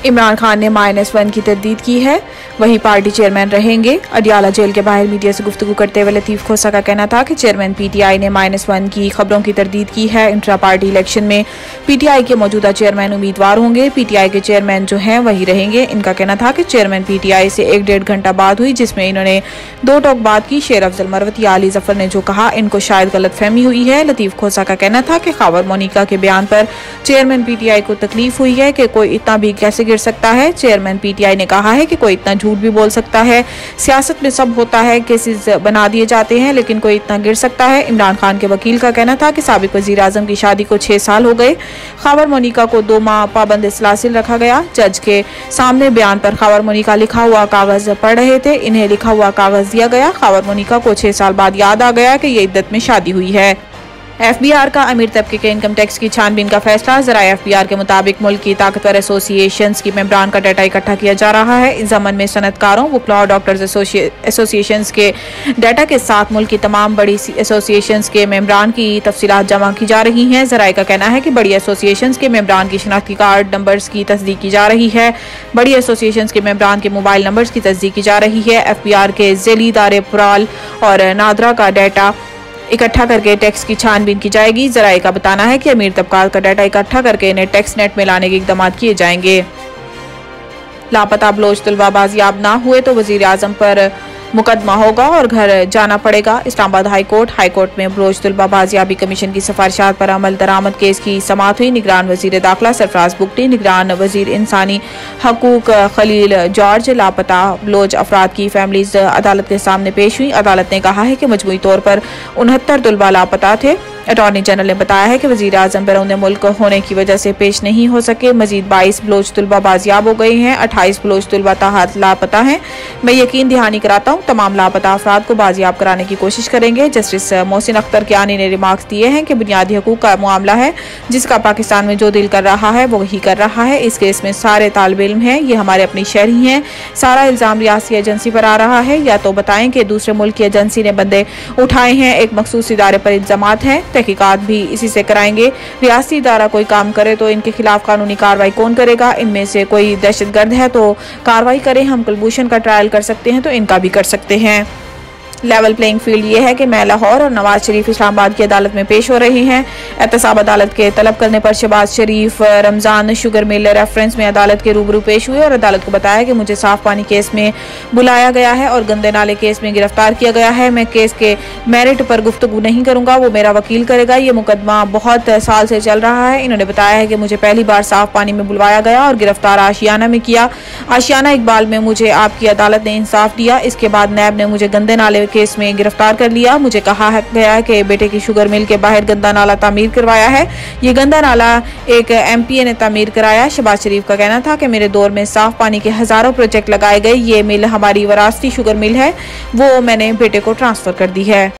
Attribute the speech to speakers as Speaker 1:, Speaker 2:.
Speaker 1: इमरान खान ने -1 की तरदीद की है, वहीं पार्टी चेयरमैन रहेंगे। अडियाला जेल के बाहर मीडिया से गुफ्तगू करते हुए लतीफ खोसा का कहना था कि चेयरमैन पीटीआई ने -1 की खबरों की तरदीद की है। इंट्रा पार्टी इलेक्शन में पीटीआई के मौजूदा चेयरमैन उम्मीदवार होंगे। पीटीआई के चेयरमैन जो हैं वही रहेंगे। इनका कहना था कि चेयरमैन पीटीआई से 1-1.5 घंटा बात हुई, जिसमें इन्होंने 2 टोक बात की। शेर अफजल मरवत या अली जफर ने जो कहा, इनको शायद गलतफहमी हुई है। लतीफ खोसा का कहना था कि खबर मोनिका के बयान पर चेयरमैन पीटीआई को तकलीफ हुई है कि कोई इतना भी कैसे गिर सकता है। चेयरमैन पीटीआई ने कहा है कि कोई इतना झूठ भी बोल सकता है। सियासत में सब होता है, केसेस बना दिए जाते हैं, लेकिन कोई इतना गिर सकता है। इमरान खान के वकील का कहना था कि साबिक वजीर आजम की शादी को 6 साल हो गए। खबर मोनिका को 2 माह पाबंद इस्लासिल रखा गया। जज के सामने बयान पर खबर मोनिका लिखा हुआ कागज पढ़ रहे थे। इन्हें लिखा हुआ कागज दिया गया। खबर मोनिका को 6 साल बाद याद आ गया कि ये इद्दत में शादी हुई है। एफबीआर का अमीर तबके के इनकम टैक्स की छानबीन का फैसला। जरा एफबीआर के मुताबिक मुल्क की ताकतवर एसोसिएशंस की मेंबरान का डाटा इकट्ठा किया जा रहा है। इस जमन में सनतकारों, वुकला और डॉक्टर्स एसोसिएशंस के डाटा के साथ मुल्क की तमाम बड़ी एसोसिएशंस के मेंबरान की तफसीलात जमा की जा रही हैं। जराए का कहना है कि बड़ी एसोसिएशंस के मेंबरान की शनाख्ती कार्ड नंबर्स की तस्दीक की जा रही है। बड़ी एसोसिएशंस के मेंबरान के मोबाइल नंबर्स की तस्दीक की जा रही है। एफबीआर के ज़ेली इदारे पुराल और नादरा का डाटा इकट्ठा करके टैक्स की छानबीन की जाएगी। जराए का बताना है कि अमीर तबकात का डाटा इकट्ठा करके इन्हें टैक्स नेट में लाने के इकदाम किए जाएंगे। लापता बलोच तलबा बाजियाब ना हुए तो वजीर आजम पर मुकदमा होगा और घर जाना पड़ेगा। इस्लामाबाद हाई कोर्ट में बलोच तलबा बाजियाबी कमीशन की सिफारिशात पर अमल दरामद केस की समाअत हुई। निगरान वजीर दाखिला सरफराज बुगटी, निगरान वजीर इंसानी हकूक खलील जॉर्ज, लापता बलोच अफराद की फैमिलीज अदालत के सामने पेश हुई। अदालत ने कहा है कि मजमूई तौर पर 69 तलबा लापता थे। अटॉर्नी जनरल ने बताया है कि वजीर आजम बैरून मुल्क होने की वजह से पेश नहीं हो सके। मजीद 22 बलोच तलबा बाजियाब हो गए हैं। 28 बलोच तलबा ताहत लापता हैं। मैं यकीन दहानी कराता हूँ तमाम लापता अफराद को बाजियाब कराने की कोशिश करेंगे। जस्टिस मोहसिन अख्तर कियानी ने रिमार्क्स दिए हैं कि बुनियादी हकूक का मामला है, जिसका पाकिस्तान में जो दिल कर रहा है वो वही कर रहा है। इस केस में सारे तालिब इल्म हैं, ये हमारे अपनी शहरी हैं। सारा इल्जाम रियासी एजेंसी पर आ रहा है, या तो बताएं कि दूसरे मुल्क की एजेंसी ने बंदे उठाए हैं, एक मखसूस इदारे पर इल्जामात हैं, तहकीकात भी इसी से कराएंगे। रियासी इदारा कोई काम करे तो इनके खिलाफ कानूनी कार्रवाई कौन करेगा? इनमें से कोई दहशतगर्द है तो कार्रवाई करें। हम कुलभूषण का ट्रायल कर सकते हैं तो इनका भी कर सकते हैं। लेवल प्लेइंग फील्ड ये है कि मैं लाहौर और नवाज शरीफ इस्लामाबाद की अदालत में पेश हो रहे हैं। एहतसाब अदालत के तलब करने पर शहबाज शरीफ रमजान शुगर मिल रेफरेंस में अदालत के रूबरू पेश हुए और अदालत को बताया कि मुझे साफ पानी केस में बुलाया गया है और गंदे नाले केस में गिरफ्तार किया गया है। मैं केस के मेरिट पर गुफ्तगू नहीं करूंगा, वो मेरा वकील करेगा। ये मुकदमा बहुत साल से चल रहा है। इन्होंने बताया है कि मुझे पहली बार साफ पानी में बुलवाया गया और गिरफ्तार आशियाना में किया। आशियाना इकबाल में मुझे आपकी अदालत ने इंसाफ दिया। इसके बाद नैब ने मुझे गंदे नाले केस में गिरफ्तार कर लिया। मुझे कहा गया कि बेटे की शुगर मिल के बाहर गंदा नाला तामीर करवाया है। ये गंदा नाला एक एमपीए ने तामीर कराया। शहबाज शरीफ का कहना था कि मेरे दौर में साफ पानी के हजारों प्रोजेक्ट लगाए गए। ये मिल हमारी वरासती शुगर मिल है, वो मैंने बेटे को ट्रांसफर कर दी है।